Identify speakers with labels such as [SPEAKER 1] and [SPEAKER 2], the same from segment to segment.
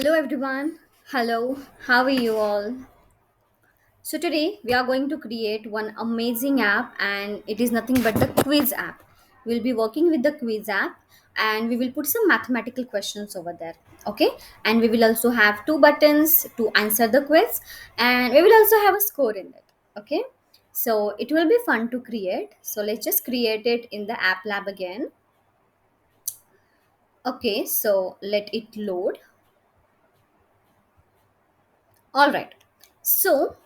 [SPEAKER 1] Hello everyone. Hello. How are you all? So today we are going to create one amazing app and it is nothing but the quiz app. We'll be working with the quiz app and we will put some mathematical questions over there. Okay? And we will also have two buttons to answer the quiz and we will also have a score in it. Okay? So it will be fun to create. So let's just create it in the app lab again. Okay, so let it load. All right. So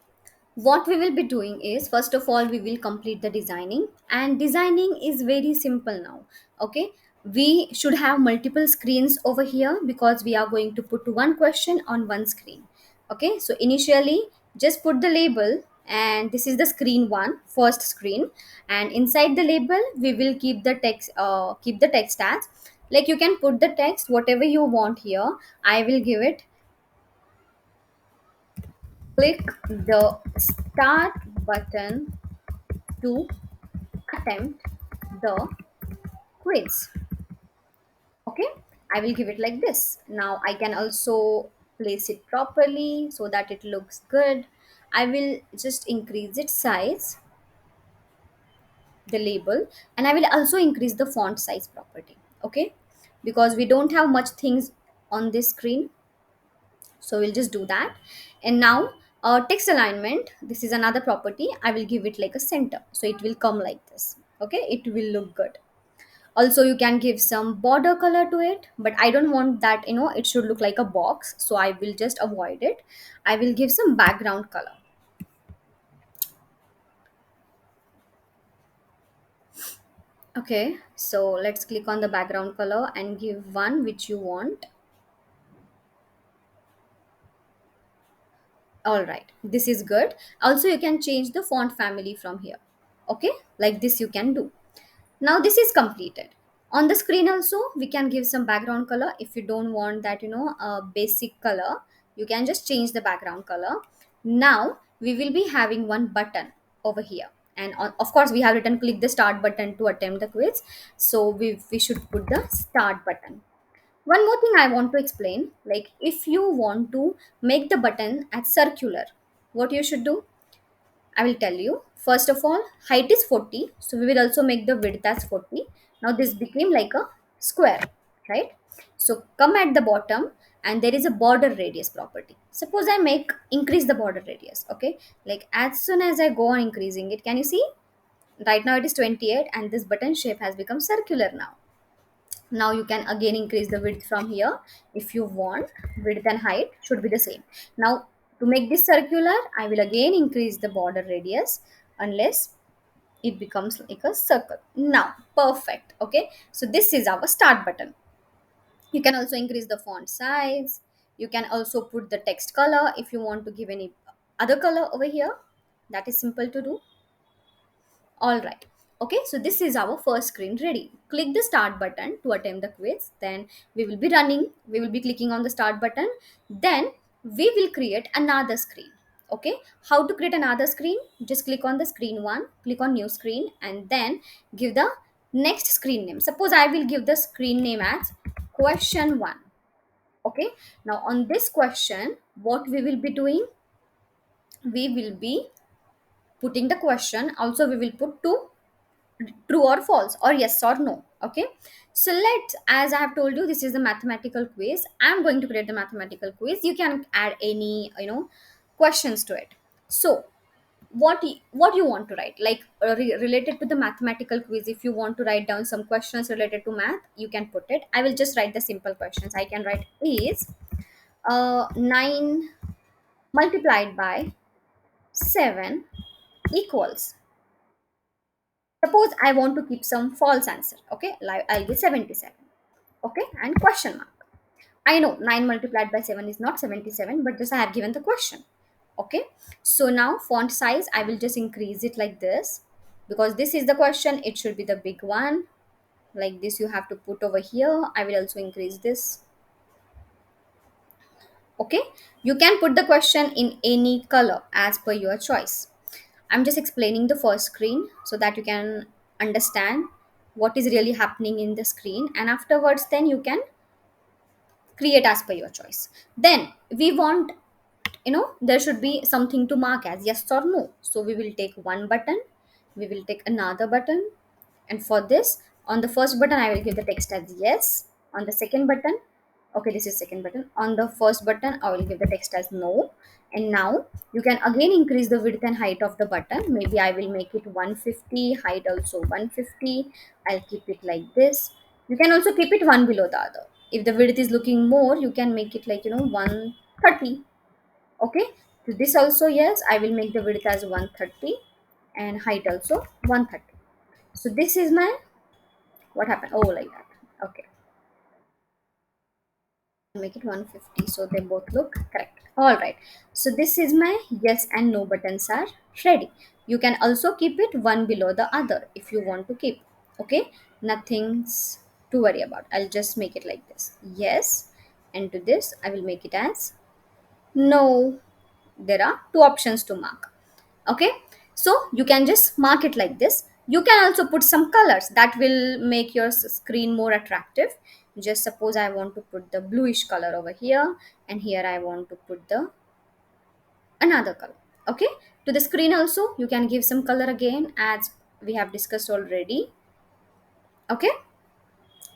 [SPEAKER 1] what we will be doing is, first of all, we will complete the designing, and designing is very simple now. Okay, we should have multiple screens over here because we are going to put one question on one screen. Okay, so initially just put the label, and this is the screen one, first screen, and inside the label we will keep the text as, like, you can put the text whatever you want here. I will give it, click the start button to attempt the quiz. Okay, I will give it like this. Now I can also place it properly so that it looks good. I will just increase its size, the label, and I will also increase the font size property. Okay, because we don't have much things on this screen, so we'll just do that. And now text alignment, this is another property. I will give it like a center, so it will come like this. Okay, it will look good. Also you can give some border color to it, but I don't want that, it should look like a box, so I will just avoid it. I will give some background color. Okay, so let's click on the background color and give one which you want. All right, this is good. Also you can change the font family from here. Okay, like this you can do. Now this is completed. On the screen also we can give some background color. If you don't want that, a basic color, you can just change the background color. Now we will be having one button over here, and of course we have written click the start button to attempt the quiz, so we should put the start button. One more thing I want to explain, like if you want to make the button as circular, what you should do, I will tell you. First of all, height is 40, so we will also make the width as 40. Now this became like a square, right? So come at the bottom and there is a border radius property. Suppose I make increase the border radius, okay? Like as soon as I go on increasing it, can you see? Right now it is 28 and this button shape has become circular now. Now you can again increase the width from here if you want. Width and height should be the same. Now to make this circular, I will again increase the border radius unless it becomes like a circle. Now perfect. Okay, so this is our start button. You can also increase the font size. You can also put the text color if you want to give any other color over here. That is simple to do. All right. Okay, so this is our first screen ready. Click the start button to attempt the quiz. Then we will be running. We will be clicking on the start button. Then we will create another screen. Okay, how to create another screen? Just click on the screen one, click on new screen, and then give the next screen name. Suppose I will give the screen name as question one. Okay, now on this question, what we will be doing? We will be putting the question. Also, we will put two, true or false, or yes or no. Okay, so let's, as I have told you, this is the mathematical quiz. I'm going to create the mathematical quiz. You can add any, questions to it. So what you want to write, like related to the mathematical quiz, if you want to write down some questions related to math, you can put it. I will just write the simple questions. I can write is 9 multiplied by 7 equals, suppose I want to keep some false answer. Okay, like I'll give 77. Okay, and question mark. I know 9 multiplied by 7 is not 77, but just I have given the question. Okay, so now font size, I will just increase it like this because this is the question. It should be the big one. Like this, you have to put over here. I will also increase this. Okay, you can put the question in any color as per your choice. I'm just explaining the first screen so that you can understand what is really happening in the screen, and afterwards then you can create as per your choice. Then we want, there should be something to mark as yes or no, so we will take one button, we will take another button, and for this, on the first button I will give the text as yes. On the second button, okay, this is second button, on the first button I will give the text as no. And now you can again increase the width and height of the button. Maybe I will make it 150, height also 150. I'll keep it like this. You can also keep it one below the other. If the width is looking more, you can make it like 130. Okay, to this also, yes, I will make the width as 130 and height also 130. So this is my, what happened, oh, like that. Okay, make it 150 so they both look correct. All right, so this is my yes and no buttons are ready. You can also keep it one below the other if you want to keep. Okay, nothing's to worry about. I'll just make it like this, yes, and to this I will make it as no. There are two options to mark. Okay, so you can just mark it like this. You can also put some colors that will make your screen more attractive. Just suppose I want to put the bluish color over here, and here I want to put the another color. Okay, to the screen also you can give some color again, as we have discussed already. Okay,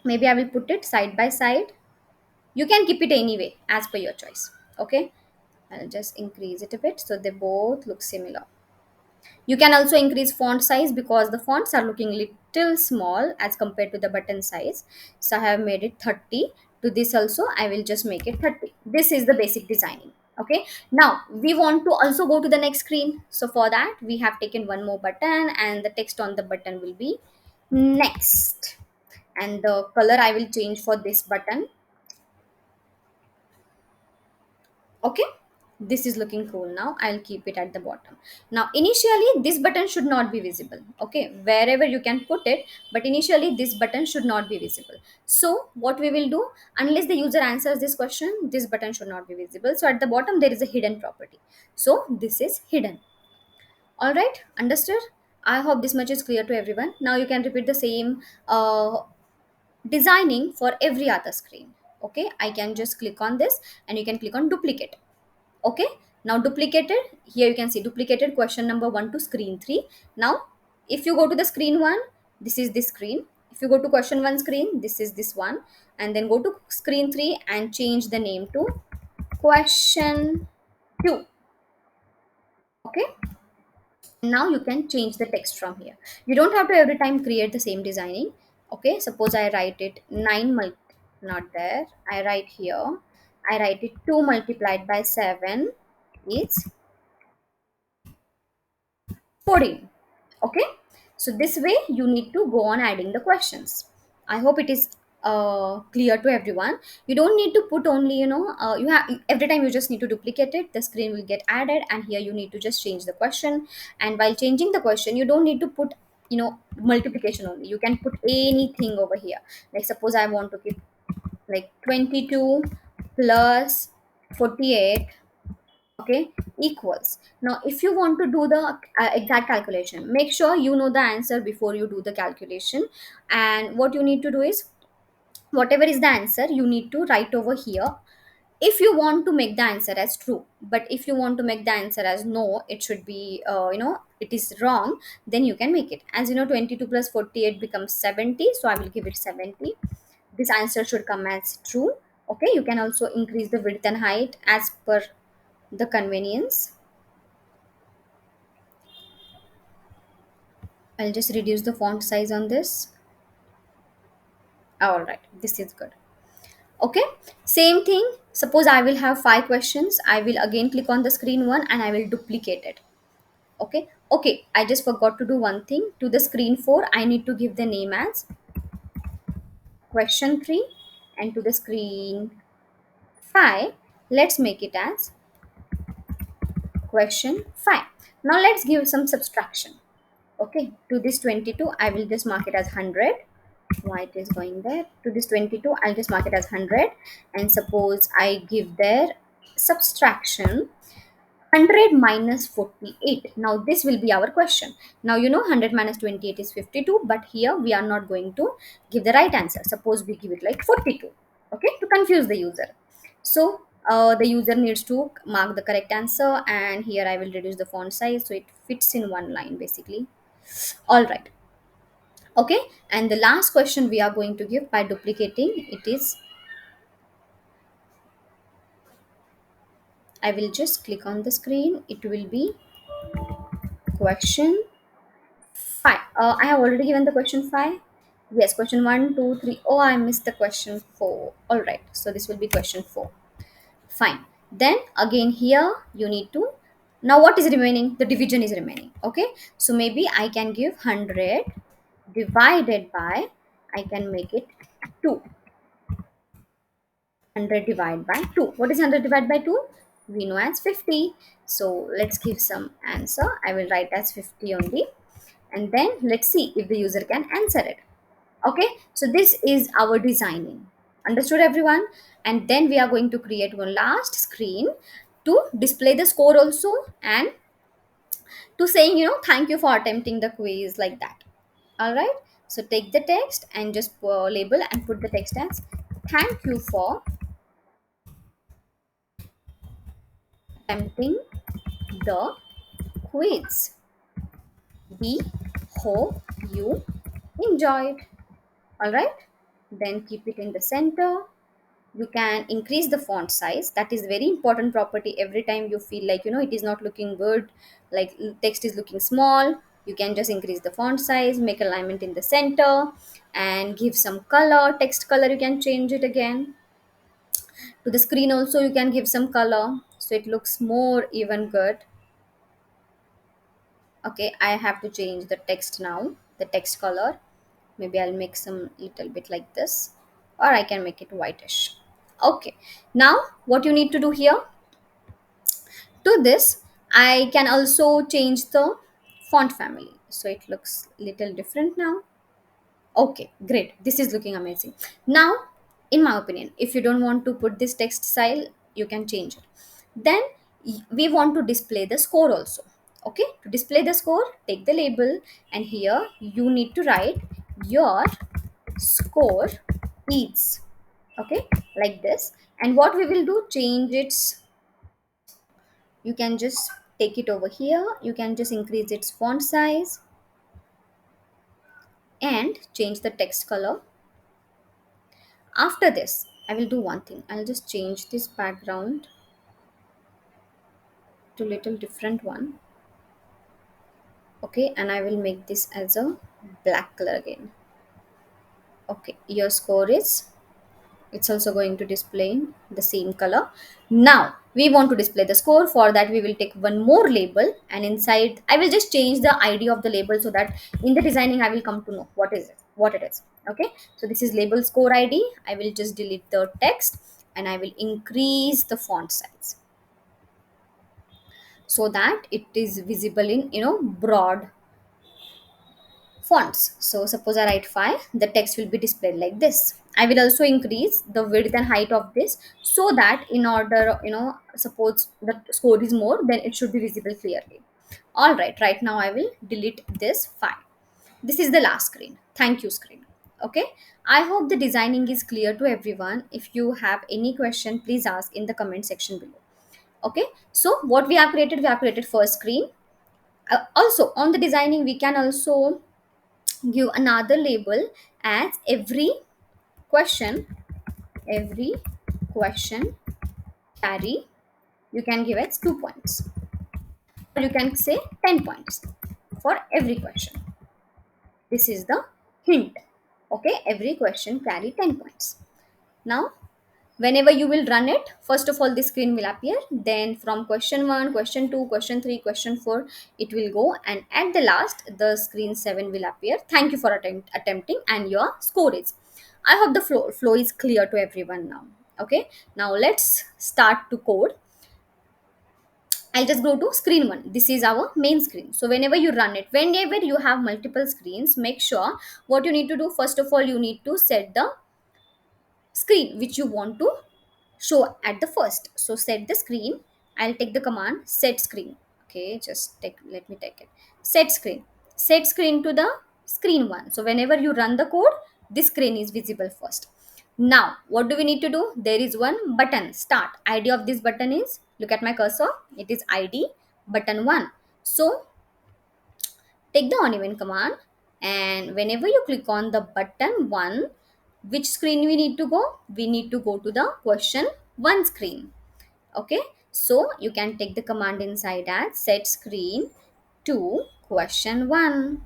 [SPEAKER 1] maybe I will put it side by side. You can keep it anyway as per your choice. Okay, I'll just increase it a bit so they both look similar. You can also increase font size because the fonts are looking little small as compared to the button size. So I have made it 30. To this also, I will just make it 30. This is the basic designing. Okay. Now we want to also go to the next screen. So for that, we have taken one more button and the text on the button will be next. And the color I will change for this button. Okay, this is looking cool. Now I'll keep it at the bottom. Now initially this button should not be visible, okay, wherever you can put it, but initially this button should not be visible. So what we will do, unless the user answers this question, this button should not be visible. So at the bottom there is a hidden property, so this is hidden. All right, understood? I hope this much is clear to everyone. Now you can repeat the same designing for every other screen. Okay, I can just click on this and you can click on duplicate. Okay, now duplicated, here you can see duplicated question number 1 to screen 3. Now if you go to the screen 1, this is this screen. If you go to question 1 screen, this is this one, and then go to screen 3 and change the name to question 2. Okay, now you can change the text from here. You don't have to every time create the same designing. Okay, suppose I write it 9 not there, I write here, I write it 2 multiplied by 7 is 14. Okay, so this way you need to go on adding the questions. I hope it is clear to everyone. You don't need to put only, you have, every time you just need to duplicate it, the screen will get added, and here you need to just change the question. And while changing the question, you don't need to put, multiplication only. You can put anything over here. Like suppose I want to keep like 22 plus 48, okay, equals. Now if you want to do the exact calculation, make sure you know the answer before you do the calculation. And what you need to do is, whatever is the answer, you need to write over here if you want to make the answer as true. But if you want to make the answer as no, it should be, it is wrong, then you can make it as, 22 plus 48 becomes 70, so I will give it 70. This answer should come as true. Okay, you can also increase the width and height as per the convenience. I'll just reduce the font size on this. All right, this is good. Okay, same thing. Suppose I will have 5 questions. I will again click on the screen 1 and I will duplicate it. Okay, I just forgot to do one thing. To the screen 4, I need to give the name as question 3, and to the screen 5, let's make it as question 5. Now let's give some subtraction. Okay, to this 22, I will just mark it as 100. Why it is going there? To this 22, I'll just mark it as 100. And suppose I give there subtraction 100 minus 48. Now this will be our question. Now 100 minus 28 is 52, but here we are not going to give the right answer. Suppose we give it like 42. okay, to confuse the user. So the user needs to mark the correct answer, and here I will reduce the font size so it fits in one line basically. All right, okay. And the last question we are going to give by duplicating it is, I will just click on the screen. It will be question 5. I have already given the question 5. Yes, question 1, 2, 3. Oh, I missed the question 4. All right, so this will be question 4. Fine. Then again here you need to, now what is remaining? The division is remaining. Okay, so maybe I can give 100 divided by, I can make it 2. 100 divided by 2. What is 100 divided by 2? We know as 50. So let's give some answer. I will write as 50 only. And then let's see if the user can answer it. Okay, so this is our designing. Understood everyone? And then we are going to create one last screen to display the score also, and to saying, thank you for attempting the quiz, like that. All right, so take the text and just label and put the text as, thank you for attempting the quiz. We hope you enjoyed. All right, then keep it in the center. You can increase the font size. That is very important property. Every time you feel like it is not looking good, like text is looking small, you can just increase the font size, make alignment in the center, and give some color. Text color you can change it again. To the screen also you can give some color so it looks more even good. Okay, I have to change the text now, the text color. Maybe I'll make some little bit like this, or I can make it whitish. Okay, now what you need to do here, to this I can also change the font family so it looks little different now. Okay, great, this is looking amazing now. In my opinion, if you don't want to put this text style, you can change it. Then we want to display the score also. Okay, to display the score, take the label, and here you need to write your score is, okay, like this. And what we will do, change its, you can just take it over here, you can just increase its font size and change the text color. After this I will do one thing, I'll just change this background to little different one. Okay, and I will make this as a black color again. Okay, your score is, it's also going to display in the same color. Now we want to display the score. For that we will take one more label, and inside I will just change the id of the label so that in the designing I will come to know what it is. Okay, so this is label score id. I will just delete the text and I will increase the font size so that it is visible in broad fonts. So suppose I write 5, the text will be displayed like this. I will also increase the width and height of this so that in order, suppose the score is more, then it should be visible clearly. All right, right now I will delete this 5. This is the last screen. Thank you screen. Okay, I hope the designing is clear to everyone. If you have any question, please ask in the comment section below. Okay, so what we have created first screen. Also on the designing we can also give another label as question every question carry, you can give it 2 points, or you can say 10 points for every question. This is the hint. Okay, every question carry 10 points. Now whenever you will run it, first of all this screen will appear, then from question 1, question 2, question 3, question 4 it will go, and at the last the screen 7 will appear. Thank you for attempting, and your score is. I hope the flow is clear to everyone now. Okay, now let's start to code. I'll just go to screen 1. This is our main screen. So whenever you run it, whenever you have multiple screens, make sure what you need to do, first of all you need to set the screen which you want to show at the first. So set the screen. I'll take the command set screen. Okay, just let me take it. Set screen. Set screen to the screen 1. So whenever you run the code, this screen is visible first. Now, what do we need to do? There is one button, start. ID of this button is, look at my cursor, it is ID button 1. So, take the on event command, and whenever you click on the button 1, which screen we need to go? We need to go to the question 1 screen. Okay, so you can take the command inside as set screen to question 1.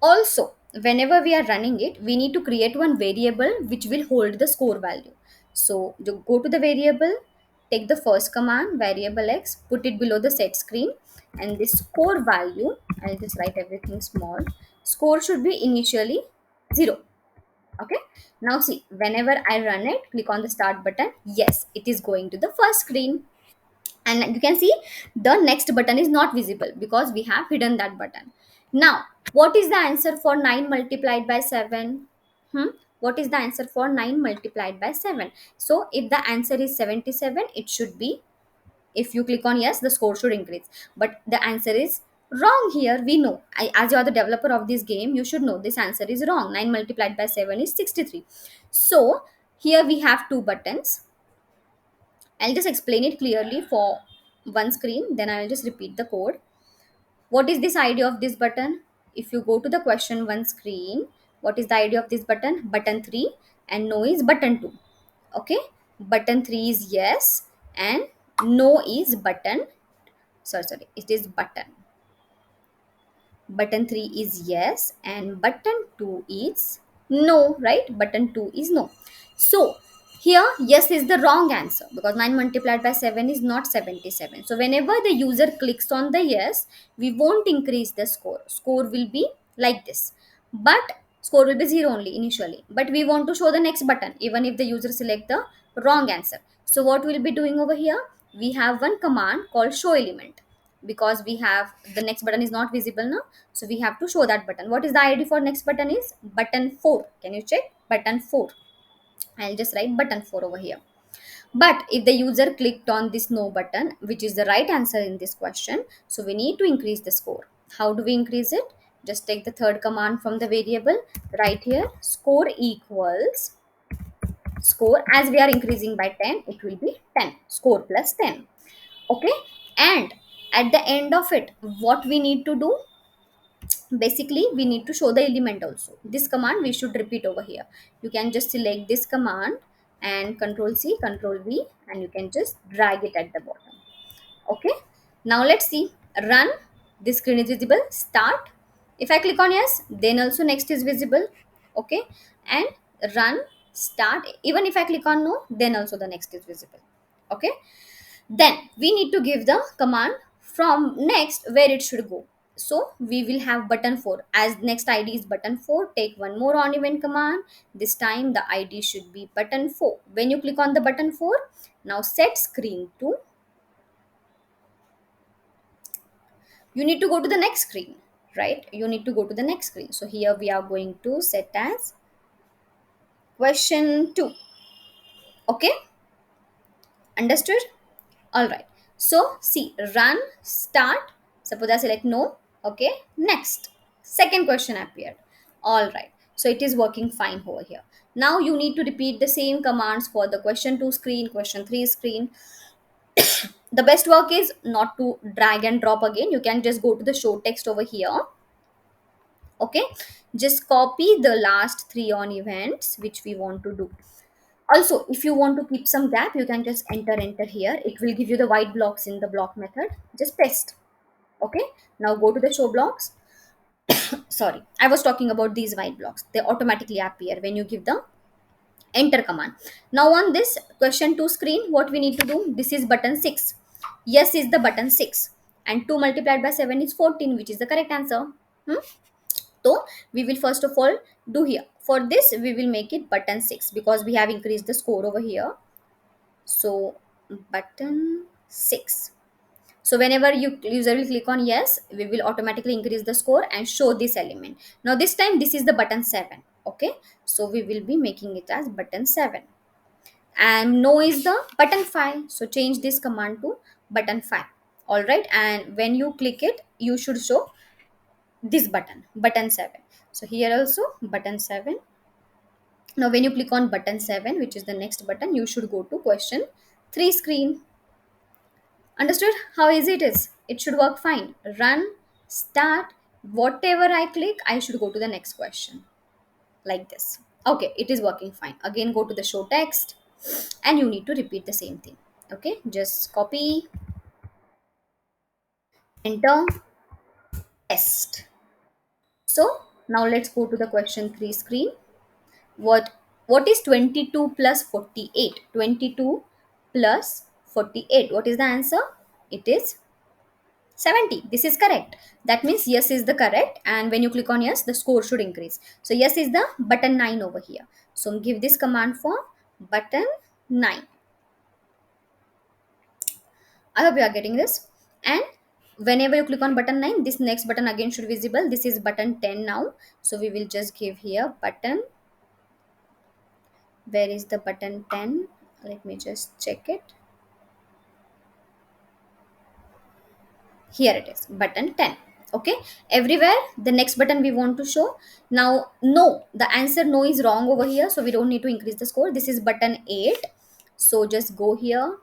[SPEAKER 1] Also, whenever we are running it, we need to create one variable which will hold the score value. So you go to the variable, take the first command, variable x, put it below the set screen, and this score value, I'll just write everything small. Score should be initially 0. Okay. Now see, whenever I run it, click on the start button. Yes, it is going to the first screen, and you can see the next button is not visible because we have hidden that button. Now, what is the answer for 9 multiplied by 7? What is the answer for 9 multiplied by 7? So if the answer is 77, it should be, if you click on yes, the score should increase, but the answer is wrong here. We know, as you are the developer of this game, you should know this answer is wrong. 9 multiplied by 7 is 63. So here we have two buttons. I'll just explain it clearly for one screen, then I'll just repeat the code. What is this idea of this button? If you go to the question 1 screen, what is the idea of this button? Button 3, and no is button 2. Okay? Button 3 is yes, and no is button, sorry, it is button 3 is yes, and button 2 is no, right? Button 2 is no. So here yes is the wrong answer because 9 multiplied by 7 is not 77. So whenever the user clicks on the yes, we won't increase the score will be like this, but score will be 0 only initially, but we want to show the next button even if the user select the wrong answer. So what we'll be doing over here, we have one command called show element, because we have the next button is not visible now, so we have to show that button. What is the id for next button? Is button 4. Can you check? Button 4. I'll just write button 4 over here. But if the user clicked on this no button, which is the right answer in this question, so we need to increase the score. How do we increase it? Just take the third command from the variable, right here, score equals score. As we are increasing by 10, it will be 10, score plus 10. Okay, and at the end of it, what we need to do, basically we need to show the element also. This command we should repeat over here. You can just select this command and control C, control V, and you can just drag it at the bottom. Okay, now let's see. Run. This screen is visible. Start. If I click on yes, then also next is visible. Okay, and run, start. Even if I click on no, then also the next is visible. Okay, then we need to give the command from next where it should go. So we will have button 4 as next id is button 4. Take one more on event command. This time the id should be button 4. When you click on the button 4, now set screen to, you need to go to the next screen, right? You need to go to the next screen. So here we are going to set as question 2. Okay, understood? All right. So see, run, start. Suppose I select no. Okay. Next. Second question appeared. All right. So it is working fine over here. Now you need to repeat the same commands for the question 2 screen, question 3 screen. The best work is not to drag and drop again. You can just go to the show text over here. Okay. Just copy the last 3 on events which we want to do. Also, if you want to keep some gap, you can just enter here. It will give you the white blocks in the block method. Just paste. Okay, now go to the show blocks. Sorry, I was talking about these white blocks. They automatically appear when you give the enter command. Now on this question 2 screen, what we need to do, this is button 6. Yes is the button 6, and 2 multiplied by 7 is 14, which is the correct answer. So we will first of all do here. For this, we will make it button 6 because we have increased the score over here. So button 6. So whenever you user will click on yes, we will automatically increase the score and show this element. Now this time this is the button 7. Okay, so we will be making it as button 7, and no is the button 5. So change this command to button 5. All right, and when you click it, you should show this button 7. So here also button 7. Now when you click on button 7, which is the next button, you should go to question 3 screen. Understood how easy it is? It should work fine. Run, start, whatever I click, I should go to the next question like this. Okay, it is working fine. Again, go to the show text and you need to repeat the same thing. Okay, just copy, enter, test. So now let's go to the question 3 screen. What is 22 plus 48? 22 plus 48. What is the answer? It is 70. This is correct. That means yes is the correct, and when you click on yes, the score should increase. So yes is the button 9 over here. So give this command for button 9. I hope you are getting this. And whenever you click on button 9, this next button again should visible. This is button 10 now. So we will just give here button. Where is the button 10? Let me just check it. Here it is, button 10. Okay, everywhere the next button we want to show. Now no, the answer no is wrong over here, so we don't need to increase the score. This is button 8. So just go here.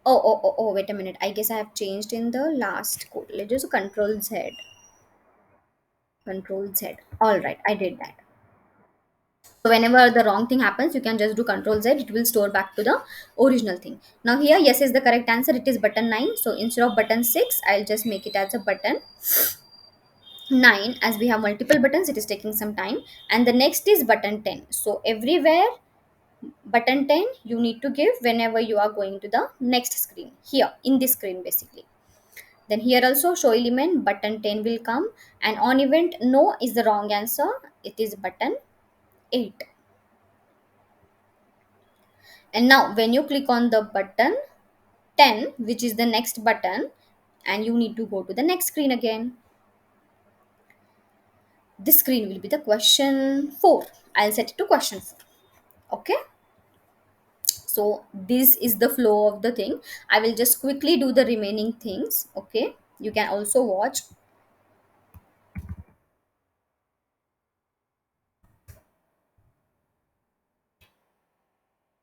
[SPEAKER 1] Oh, wait a minute, I guess I have changed in the last code. Let's just control Z. Control Z. All right, I did that. So whenever the wrong thing happens, you can just do control Z. It will store back to the original thing. Now here yes is the correct answer. It is button 9. So instead of button 6, I'll just make it as a button 9. As we have multiple buttons, it is taking some time. And the next is button 10. So everywhere button 10 you need to give whenever you are going to the next screen, here in this screen basically. Then here also show element button 10 will come, and on event no is the wrong answer. It is button 8. And now when you click on the button 10, which is the next button, and you need to go to the next screen again. This screen will be the question 4. I'll set it to question 4. Okay, so this is the flow of the thing. I will just quickly do the remaining things. Okay, you can also watch.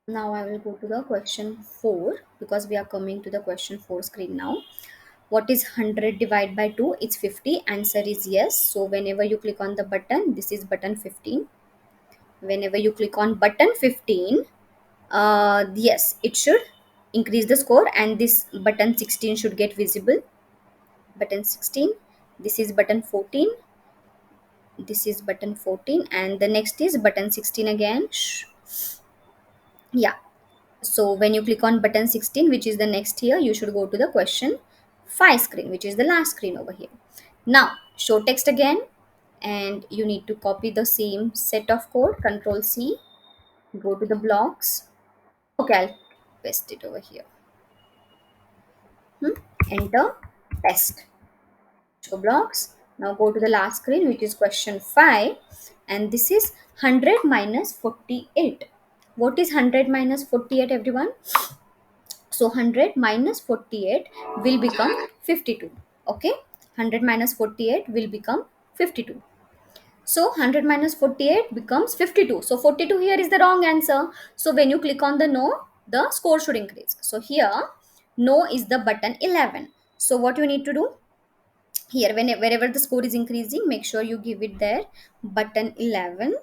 [SPEAKER 1] Now I will go to the question 4, because we are coming to the question 4 screen now. What is 100 divided by 2? It's 50. Answer is yes. So whenever you click on the button, this is button 15. Whenever you click on button 15, yes, it should increase the score, and this button 16 should get visible. Button 16. This is button 14. This is button 14, and the next is button 16 again. Yeah, so when you click on button 16, which is the next here, you should go to the question 5 screen, which is the last screen over here. Now show text again, and you need to copy the same set of code. Control C, go to the blocks. Okay, I'll paste it over here. Enter, test, show blocks. Now go to the last screen, which is question 5, and this is 100 minus 48. What is 100 minus 48, everyone? So 100 minus 48 will become 52. Okay, 100 minus 48 will become 52. So 100 minus 48 becomes 52. So 42 here is the wrong answer. So when you click on the no, the score should increase. So here no is the button 11. So what you need to do here, wherever the score is increasing, make sure you give it there button 11.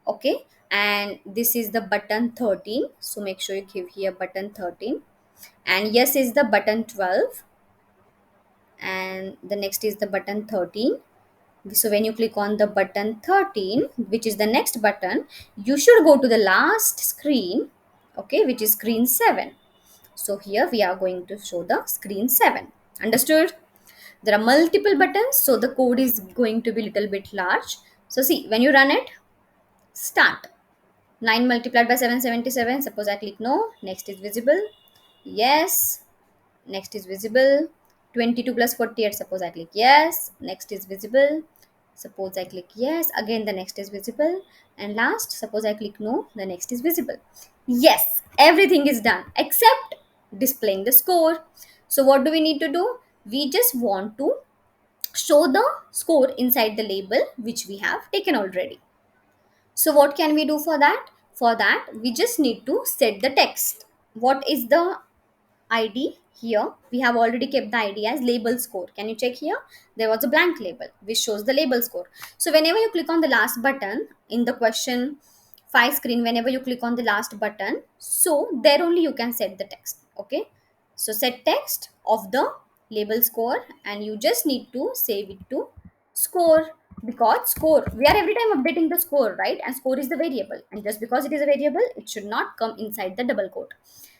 [SPEAKER 1] Okay, and this is the button 13. So make sure you give here button 13. And yes is the button 12, and the next is the button 13. So when you click on the button 13, which is the next button, you should go to the last screen. Okay, which is screen 7. So here we are going to show the screen 7. Understood? There are multiple buttons, so the code is going to be little bit large. So see, when you run it, start. 9 multiplied by 777. Suppose I click no, next is visible. Yes, next is visible. 22 plus 48, suppose I click yes, next is visible. Suppose I click yes, again the next is visible. And last, suppose I click no, the next is visible. Yes, everything is done except displaying the score. So what do we need to do? We just want to show the score inside the label which we have taken already. So what can we do for that? For that, we just need to set the text. What is the id here? We have already kept the id as label score. Can you check here? There was a blank label which shows the label score. So whenever you click on the last button in the question 5 screen, whenever you click on the last button, so there only you can set the text. Okay, so set text of the label score, and you just need to save it to score, because score, we are every time updating the score, right? And score is the variable, and just because it is a variable, it should not come inside the double quote.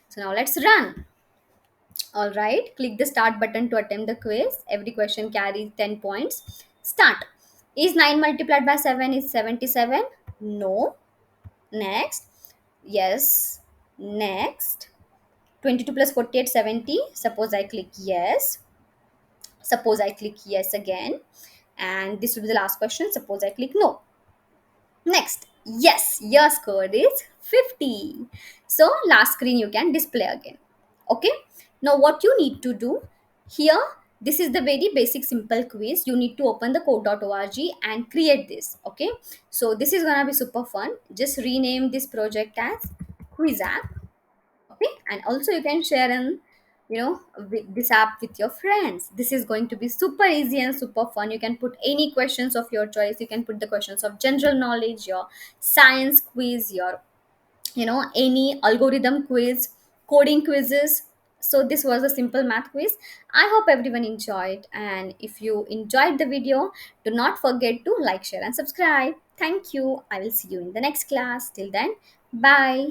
[SPEAKER 1] So now let's run. All right, click the start button to attempt the quiz. Every question carries 10 points. Start. Is 9 multiplied by 7 is 77? No. Next. Yes. Next. 22 plus 48, 70. Suppose I click yes. Suppose I click yes again. And this will be the last question. Suppose I click no. Next. Yes, your score is 50. So last screen you can display again. Okay. Now what you need to do here, this is the very basic simple quiz. You need to open the code.org and create this. Okay. So this is gonna be super fun. Just rename this project as quiz app. Okay, and also you can share an, with this app with your friends. This is going to be super easy and super fun. You can put any questions of your choice. You can put the questions of general knowledge, your science quiz, your, any algorithm quiz, coding quizzes. So this was a simple math quiz. I hope everyone enjoyed, and if you enjoyed the video, do not forget to like, share and subscribe. Thank you. I will see you in the next class. Till then, bye.